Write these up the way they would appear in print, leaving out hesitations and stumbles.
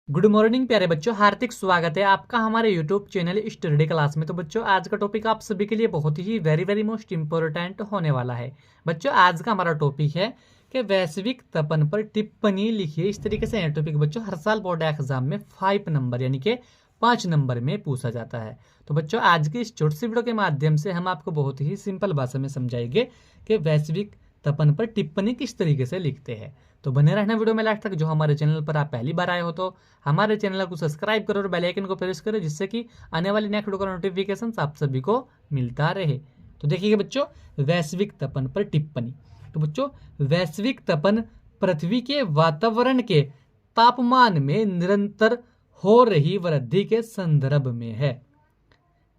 Good morning प्यारे बच्चों, हार्दिक स्वागत है आपका हमारे यूट्यूब चैनल स्टडी क्लास में। तो बच्चों, आज का टॉपिक आप सभी के लिए बहुत ही वेरी मोस्ट इंपॉर्टेंट होने वाला है। बच्चों, आज का हमारा टॉपिक है कि वैश्विक तपन पर टिप्पणी लिखिए। इस तरीके से यह टॉपिक बच्चों हर साल बोर्ड एग्जाम में 5 नंबर यानी कि 5 नंबर में पूछा जाता है। तो बच्चों, आज की इस छोटी सी वीडियो के माध्यम से हम आपको बहुत ही सिंपल भाषा में समझाएंगे कि वैश्विक तपन पर टिप्पणी किस तरीके से लिखते हैं। तो बने रहना वीडियो में लास्ट तक। जो हमारे चैनल पर आप पहली बार आए हो तो हमारे चैनल को सब्सक्राइब करो और बेल आइकन को प्रेस करो, जिससे कि आने वाली नेक्स्ट वीडियो का नोटिफिकेशन आप सभी को मिलता रहे। तो देखिए बच्चों, वैश्विक तपन पर टिप्पणी। तो बच्चों, वैश्विक तपन पृथ्वी के वातावरण के तापमान में निरंतर हो रही वृद्धि के संदर्भ में है।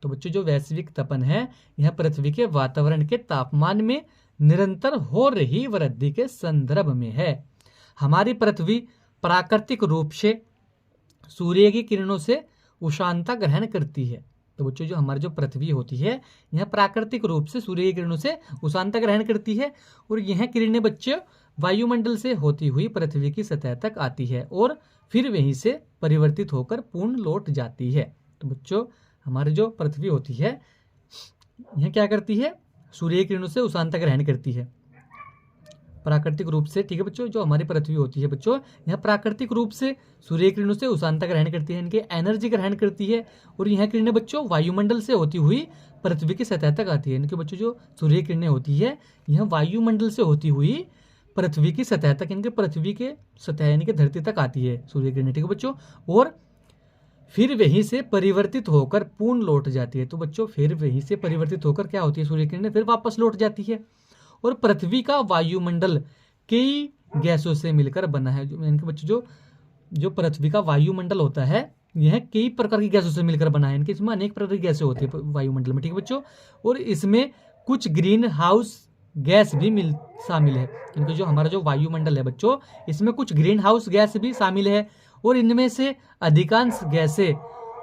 तो बच्चों, जो वैश्विक तपन है यह पृथ्वी के वातावरण के तापमान में निरंतर हो रही वृद्धि के संदर्भ में है। हमारी पृथ्वी प्राकृतिक रूप से सूर्य की किरणों से उष्णता ग्रहण करती है। तो बच्चों, जो हमारी जो पृथ्वी होती है यह प्राकृतिक रूप से सूर्य की किरणों से उष्णता ग्रहण करती है और यह किरणें बच्चों वायुमंडल से होती हुई पृथ्वी की सतह तक आती है और फिर वहीं से परिवर्तित होकर पूर्ण लौट जाती है। तो बच्चों, हमारी जो पृथ्वी होती है यह क्या करती है? सूर्य किरणों से उष्णता ग्रहण करती है प्राकृतिक रूप से। ठीक है बच्चों, जो हमारी पृथ्वी होती है बच्चों यह प्राकृतिक रूप से सूर्य किरणों से उष्णता ग्रहण करती है, इनकी एनर्जी ग्रहण करती है और यह किरणें बच्चों वायुमंडल से होती हुई पृथ्वी की सतह तक आती है। इनके बच्चों जो सूर्य किरणें होती है यह वायुमंडल से होती हुई पृथ्वी की सतह तक, इनके पृथ्वी के सतह यानी कि धरती तक आती है सूर्य किरणें। ठीक है बच्चों, और फिर वहीं से परिवर्तित होकर पूर्ण लौट जाती है। तो बच्चों, फिर वहीं से परिवर्तित होकर क्या होती है? सूर्य किरणें फिर वापस लौट जाती है। और पृथ्वी का वायुमंडल कई गैसों से मिलकर बना है। इनके बच्चों जो पृथ्वी का वायुमंडल होता है यह कई प्रकार की गैसों से मिलकर बना है। इनके इसमें अनेक प्रकार की गैसें होती है वायुमंडल में। ठीक है बच्चों, और इसमें कुछ ग्रीन हाउस गैस भी शामिल है। इनके जो हमारा जो वायुमंडल है बच्चों इसमें कुछ ग्रीन हाउस गैस भी शामिल है और इनमें से अधिकांश गैसें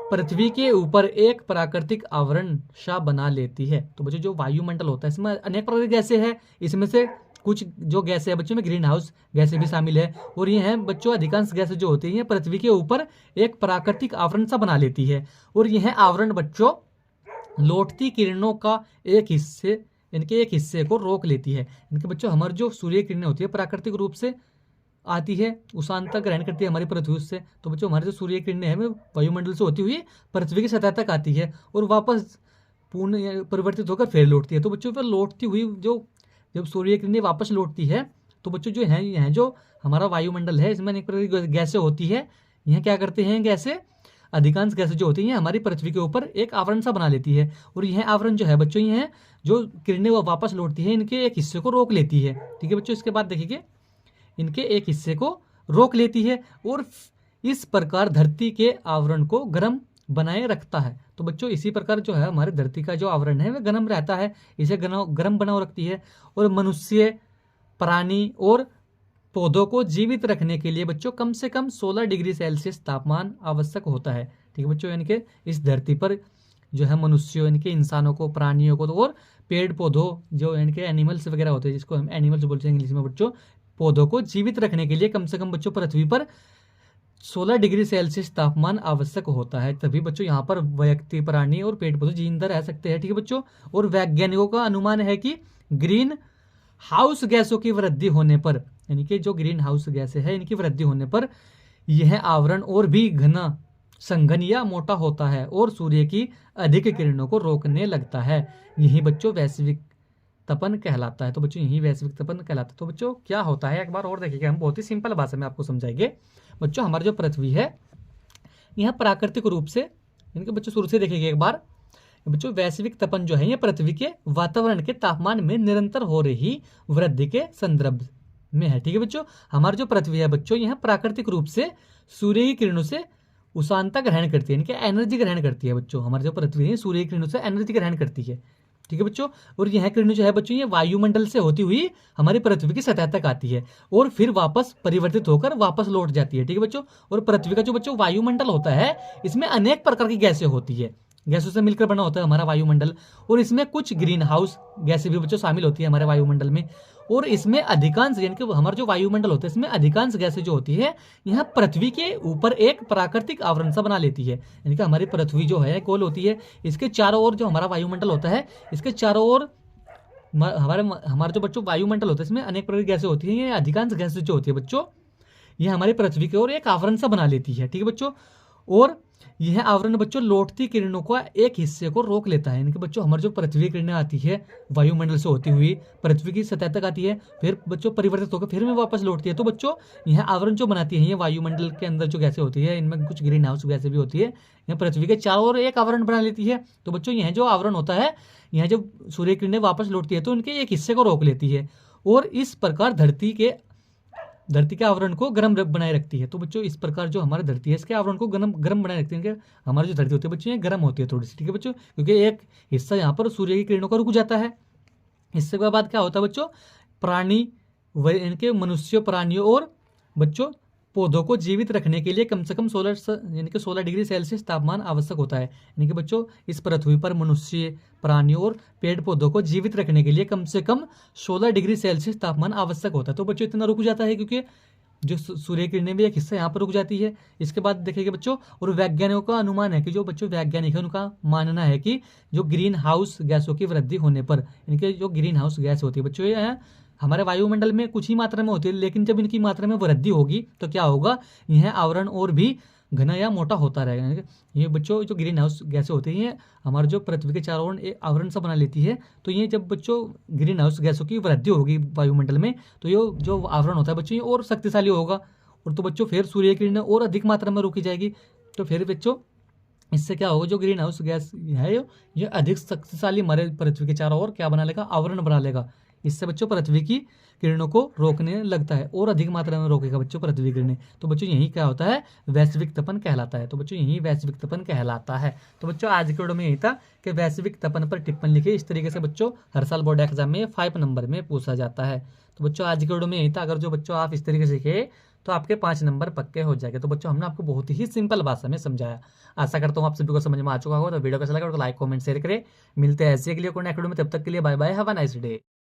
पृथ्वी के ऊपर एक प्राकृतिक आवरण सा बना लेती है। तो बच्चों, जो वायुमंडल होता है इसमें अनेक प्रकार की गैसें हैं, इसमें से कुछ जो गैसें है बच्चों में ग्रीन हाउस गैसें भी शामिल है और ये हैं बच्चों अधिकांश गैसें जो होती हैं पृथ्वी के ऊपर एक प्राकृतिक आवरण सा बना लेती है और यह आवरण बच्चों लौटती किरणों का इनके एक हिस्से को रोक लेती है। इनके बच्चों हमारी जो सूर्य किरणें होती है प्राकृतिक रूप से आती है, उष्णता ग्रहण करती है हमारी पृथ्वी से। तो बच्चों, हमारी जो सूर्य किरणें हैं वायुमंडल से होती हुई पृथ्वी की सतह तक आती है और वापस पूर्ण परिवर्तित होकर फिर लौटती है। तो बच्चों, फिर लौटती हुई जब सूर्य किरणें वापस लौटती है तो बच्चों जो है यह जो हमारा वायुमंडल है इसमें अनेक प्रकार की गैसें होती है। यह क्या करते हैं? गैसें अधिकांश गैसें जो होती हैं हमारी पृथ्वी के ऊपर एक आवरण सा बना लेती है और यह आवरण जो है बच्चों यह जो किरणें वो वापस लौटती है इनके एक हिस्से को रोक लेती है। ठीक है बच्चों, इसके बाद देखिए इनके एक हिस्से को रोक लेती है और इस प्रकार धरती के आवरण को गर्म बनाए रखता है। तो बच्चों, इसी प्रकार जो है हमारे धरती का जो आवरण है वह गर्म रहता है, इसे गर्म बनाए रखती है और मनुष्य, प्राणी और पौधों को जीवित रखने के लिए बच्चों कम से कम 16 डिग्री सेल्सियस तापमान आवश्यक होता है। ठीक है बच्चों, इनके इस धरती पर जो है मनुष्यों, इनके इंसानों को, प्राणियों को और पेड़ पौधों जो इनके एनिमल्स वगैरह होते हैं जिसको हम एनिमल्स बोलते हैं इंग्लिश में बच्चों, पौधों को जीवित रखने के लिए कम से कम बच्चों पृथ्वी पर 16 डिग्री सेल्सियस तापमान आवश्यक होता है। तभी बच्चों यहाँ पर व्यक्ति, प्राणी और पेड़ पौधे जिंदा रह सकते हैं। ठीक है बच्चों, और वैज्ञानिकों का अनुमान है कि ग्रीन हाउस गैसों की वृद्धि होने पर, यानी कि जो ग्रीन हाउस गैसें है इनकी वृद्धि होने पर यह आवरण और भी घना, संघन या मोटा होता है और सूर्य की अधिक किरणों को रोकने लगता है। यही बच्चों वैश्विक तपन कहलाता है। तो बच्चों, यही वैश्विक तपन कहलाता है। तो बच्चों, क्या होता है एक बार और देखिएगा, हम बहुत ही सिंपल भाषा में आपको समझाएंगे। बच्चों, हमारी जो पृथ्वी है यह प्राकृतिक रूप से, इनके बच्चों शुरू से देखिएगा एक बार। बच्चों, वैश्विक तपन जो है यह पृथ्वी के वातावरण के तापमान में निरंतर हो रही वृद्धि के संदर्भ में है। ठीक है बच्चों, हमारी जो पृथ्वी है बच्चों यह प्राकृतिक रूप से सूर्य की किरणों से उष्णता ग्रहण करती है, इनके एनर्जी ग्रहण करती है। बच्चों, हमारी जो पृथ्वी है सूर्य की किरणों से एनर्जी ग्रहण करती है। ठीक है बच्चों, और यह किरणें जो है बच्चों ये वायुमंडल से होती हुई हमारी पृथ्वी की सतह तक आती है और फिर वापस परिवर्तित होकर वापस लौट जाती है। ठीक है बच्चों, और पृथ्वी का जो बच्चों वायुमंडल होता है इसमें अनेक प्रकार की गैसें होती है, गैसों से मिलकर बना होता है हमारा वायुमंडल और इसमें कुछ ग्रीन हाउस गैसें भी बच्चों शामिल होती है हमारे वायुमंडल में और इसमें अधिकांश यानी कि हमारा जो वायुमंडल होता है इसमें अधिकांश गैसें जो होती है यह पृथ्वी के ऊपर एक प्राकृतिक आवरण सा बना लेती है। यानी कि हमारी पृथ्वी जो है गोल होती है, इसके चारों ओर जो हमारा वायुमंडल होता है इसके चारों ओर हमारा जो बच्चों वायुमंडल होता है इसमें अनेक प्रकार की गैसें होती हैं। ये अधिकांश गैसें जो होती है बच्चों ये हमारी पृथ्वी की ओर एक आवरण सा बना लेती है। ठीक है बच्चों, और यह आवरण बच्चों लौटती किरणों का एक हिस्से को रोक लेता है। यानी कि बच्चों हमारी जो पृथ्वी किरणें आती है वायुमंडल से होती हुई पृथ्वी की सतह तक आती है, फिर बच्चों परिवर्तित होकर फिर में वापस लौटती है। तो बच्चों यह आवरण जो बनाती है ये वायुमंडल के अंदर जो गैसें होती है इनमें कुछ ग्रीन हाउस गैसें भी होती है, यह पृथ्वी के चारों ओर एक आवरण बना लेती है। तो बच्चों यह जो आवरण होता है यह जब सूर्य किरणें वापस लौटती है तो इनके एक हिस्से को रोक लेती है और इस प्रकार धरती के आवरण को गर्म बनाए रखती है। तो बच्चों इस प्रकार जो हमारी धरती है इसके आवरण को गर्म बनाए रखती है। हमारी जो धरती होती है बच्चों ये गर्म होती है थोड़ी सी। ठीक है बच्चों, क्योंकि एक हिस्सा यहाँ पर सूर्य की किरणों का रुक जाता है। इससे बाद क्या होता है बच्चों, प्राणी इनके मनुष्य प्राणियों और बच्चों पौधों को जीवित रखने के लिए कम से कम 16 डिग्री सेल्सियस तापमान आवश्यक होता है। यानी कि बच्चों इस पृथ्वी पर मनुष्य प्राणियों और पेड़ पौधों को जीवित रखने के लिए कम से कम 16 डिग्री सेल्सियस तापमान आवश्यक होता है। तो बच्चों इतना रुक जाता है क्योंकि जो सूर्य किरणें भी एक हिस्सा यहाँ पर रुक जाती है। इसके बाद देखेंगे बच्चों, और वैज्ञानिकों का अनुमान है कि जो बच्चों वैज्ञानिक है उनका मानना है कि जो ग्रीन हाउस गैसों की वृद्धि होने पर इनके जो ग्रीन हाउस गैस होती है बच्चों ये है हमारे वायुमंडल में कुछ ही मात्रा में होती है, लेकिन जब इनकी मात्रा में वृद्धि होगी तो क्या होगा, यह आवरण और भी घना या मोटा होता रहेगा। ये बच्चों जो ग्रीन हाउस गैसें होती हैं हमारे जो पृथ्वी के चारों ओर एक आवरण सा बना लेती है। तो ये जब बच्चों ग्रीन हाउस गैसों की वृद्धि होगी वायुमंडल में तो ये जो आवरण होता है बच्चों ये और शक्तिशाली होगा और तो बच्चों फिर सूर्य किरणें और अधिक मात्रा में रोकी जाएगी। तो फिर बच्चों इससे क्या होगा, जो ग्रीन हाउस गैस है ये अधिक शक्तिशाली हमारे पृथ्वी के चारों ओर क्या बना लेगा, आवरण बना लेगा। इससे बच्चों पृथ्वी की किरणों को रोकने लगता है और अधिक मात्रा में रोकेगा बच्चों पृथ्वी किरणें। तो बच्चों यही क्या होता है, वैश्विक तपन कहलाता है। तो बच्चों यही वैश्विक तपन कहलाता है। तो बच्चों आज के वीडियो में यही था कि वैश्विक तपन पर टिप्पणी लिखी। इस तरीके से बच्चों हर साल बोर्ड एग्जाम में 5 नंबर में पूछा जाता है। तो बच्चों आज के वीडियो में यही था। अगर जो बच्चों आप इस तरीके से सीखे तो आपके 5 नंबर पक्के हो जाएंगे। तो बच्चों हमने आपको बहुत ही सिंपल भाषा में समझाया। आशा करता हूँ आप सभी को समझ में आ चुका होगा। तो वीडियो कैसा लगा तो लाइक कमेंट शेयर करें। मिलते हैं ऐसे के लिए कोई नेक्स्ट वीडियो में, तब तक के लिए bye bye, have a nice day.